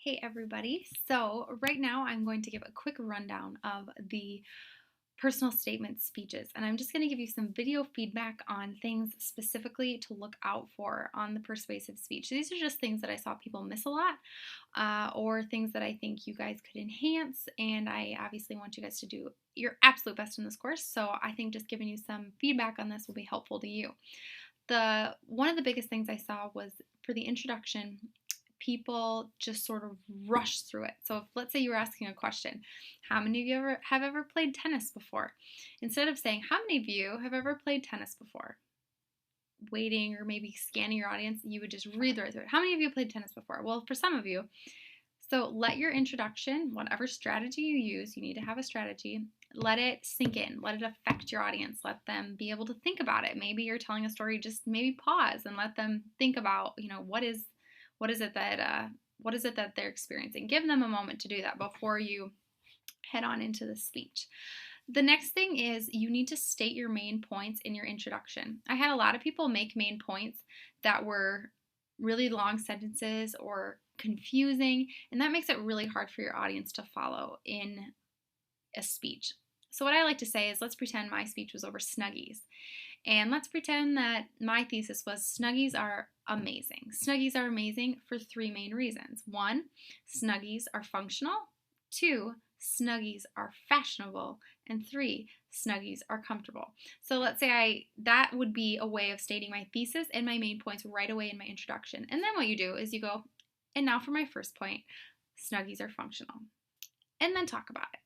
Hey everybody. So, right now I'm going to give a quick rundown of the personal statement speeches, and I'm just going to give you some video feedback on things specifically to look out for on the persuasive speech. These are just things that I saw people miss a lot, or things that I think you guys could enhance, and I obviously want you guys to do your absolute best in this course, so I think just giving you some feedback on this will be helpful to you. One of the biggest things I saw was for the introduction, people just sort of rush through it. So if, let's say you were asking a question, how many of you have ever played tennis before? Instead of saying, how many of you have ever played tennis before? Waiting or maybe scanning your audience, you would just read right through it. How many of you played tennis before? Well, for some of you. So let your introduction, whatever strategy you use, you need to have a strategy. Let it sink in. Let it affect your audience. Let them be able to think about it. Maybe you're telling a story, just maybe pause and let them think about, what is it that they're experiencing. Give them a moment to do that before you head on into the speech. The next thing is you need to state your main points in your introduction. I had a lot of people make main points that were really long sentences or confusing, and that makes it really hard for your audience to follow in a speech. So what I like to say is, let's pretend my speech was over Snuggies. And let's pretend that my thesis was Snuggies are amazing. Snuggies are amazing for three main reasons. One, Snuggies are functional. Two, Snuggies are fashionable. And three, Snuggies are comfortable. So let's say that would be a way of stating my thesis and my main points right away in my introduction. And then what you do is you go, and now for my first point, Snuggies are functional. And then talk about it.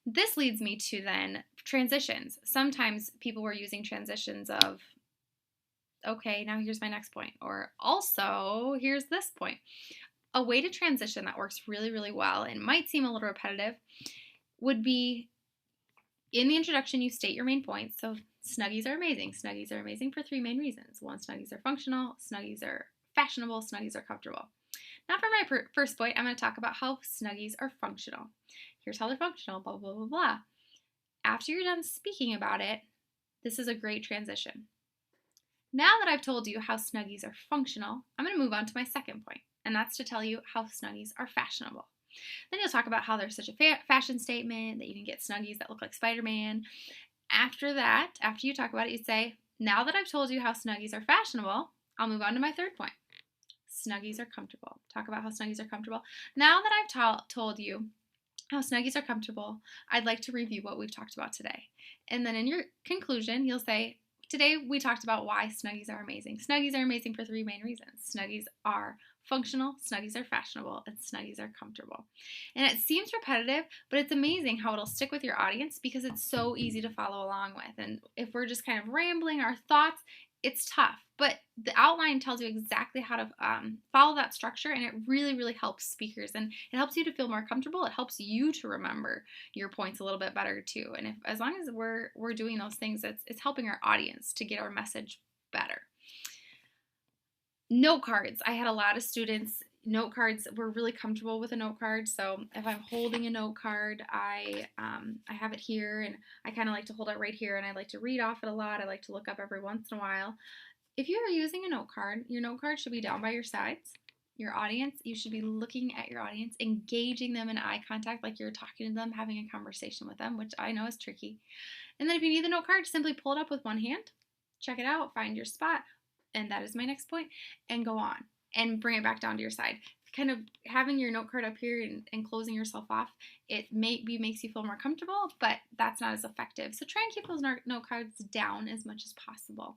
This leads me to then transitions. Sometimes people were using transitions of, okay, now here's my next point, or also here's this point. A way to transition that works really, really well and might seem a little repetitive would be in the introduction, you state your main points. So Snuggies are amazing. Snuggies are amazing for three main reasons. One, Snuggies are functional. Snuggies are fashionable. Snuggies are comfortable. Now for my first point, I'm going to talk about how Snuggies are functional. Here's how they're functional, blah, blah, blah, blah. After you're done speaking about it, this is a great transition. Now that I've told you how Snuggies are functional, I'm going to move on to my second point, and that's to tell you how Snuggies are fashionable. Then you'll talk about how they're such a fashion statement, that you can get Snuggies that look like Spider-Man. After that, after you talk about it, you say, now that I've told you how Snuggies are fashionable, I'll move on to my third point. Snuggies are comfortable. Talk about how Snuggies are comfortable. Now that I've told you how Snuggies are comfortable, I'd like to review what we've talked about today. And then in your conclusion, you'll say, today we talked about why Snuggies are amazing. Snuggies are amazing for three main reasons. Snuggies are functional, Snuggies are fashionable, and Snuggies are comfortable. And it seems repetitive, but it's amazing how it'll stick with your audience because it's so easy to follow along with. And if we're just kind of rambling our thoughts, it's tough, but the outline tells you exactly how to follow that structure, and it really, really helps speakers, and it helps you to feel more comfortable. It helps you to remember your points a little bit better too. And as long as we're doing those things, it's helping our audience to get our message better. Note cards. I had a lot of students. Note cards, we're really comfortable with a note card. So if I'm holding a note card, I have it here, and I kind of like to hold it right here, and I like to read off it a lot. I like to look up every once in a while. If you are using a note card, your note card should be down by your sides. Your audience, you should be looking at your audience, engaging them in eye contact like you're talking to them, having a conversation with them, which I know is tricky. And then if you need the note card, simply pull it up with one hand, check it out, find your spot, and that is my next point, and go on. And bring it back down to your side. Kind of having your note card up here and closing yourself off, it maybe makes you feel more comfortable, but that's not as effective. So try and keep those note cards down as much as possible.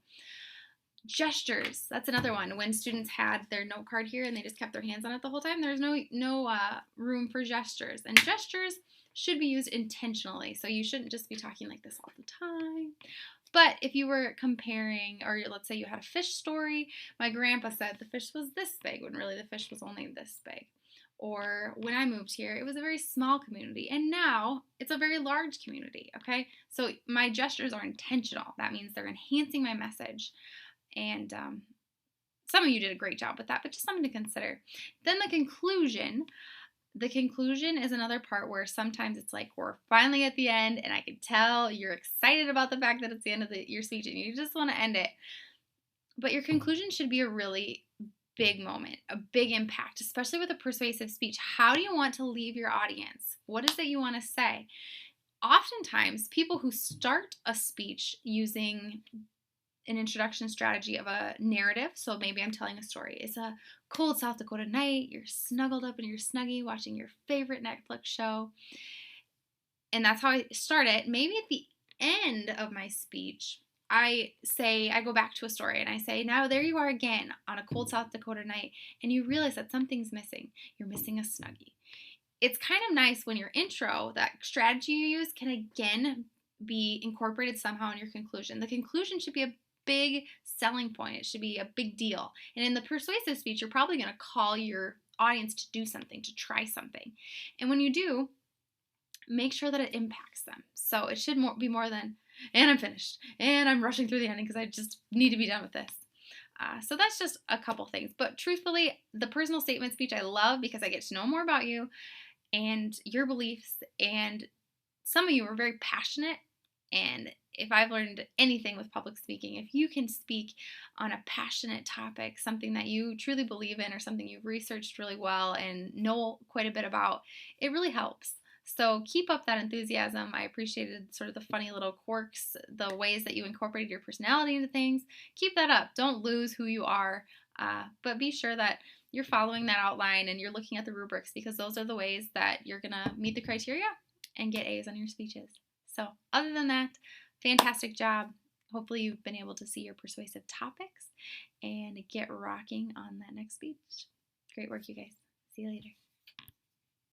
Gestures, that's another one. When students had their note card here and they just kept their hands on it the whole time, there's no room for gestures. And gestures should be used intentionally. So you shouldn't just be talking like this all the time. But if you were comparing, or let's say you had a fish story, my grandpa said the fish was this big when really the fish was only this big. Or when I moved here, it was a very small community, and now it's a very large community, okay? So my gestures are intentional. That means they're enhancing my message. And some of you did a great job with that, but just something to consider. Then the conclusion. The conclusion is another part where sometimes it's like we're finally at the end, and I can tell you're excited about the fact that it's the end of your speech and you just want to end it. But your conclusion should be a really big moment, a big impact, especially with a persuasive speech. How do you want to leave your audience? What is it you want to say? Oftentimes, people who start a speech using an introduction strategy of a narrative, so maybe I'm telling a story. It's a cold South Dakota night, you're snuggled up in your snuggie watching your favorite Netflix show, and that's how I start it. Maybe at the end of my speech, I go back to a story and I say, now there you are again on a cold South Dakota night, and you realize that something's missing. You're missing a snuggie. It's kind of nice when your intro, that strategy you use, can again be incorporated somehow in your conclusion. The conclusion should be a big selling point. It should be a big deal. And in the persuasive speech, you're probably going to call your audience to do something, to try something. And when you do, make sure that it impacts them. So it should be more than, and I'm finished, and I'm rushing through the ending because I just need to be done with this. So that's just a couple things. But truthfully, the personal statement speech I love because I get to know more about you and your beliefs. And some of you are very passionate. And if I've learned anything with public speaking, if you can speak on a passionate topic, something that you truly believe in or something you've researched really well and know quite a bit about, it really helps. So keep up that enthusiasm. I appreciated sort of the funny little quirks, the ways that you incorporated your personality into things. Keep that up. Don't lose who you are, but be sure that you're following that outline and you're looking at the rubrics, because those are the ways that you're going to meet the criteria and get A's on your speeches. So other than that, fantastic job. Hopefully you've been able to see your persuasive topics and get rocking on that next speech. Great work, you guys. See you later.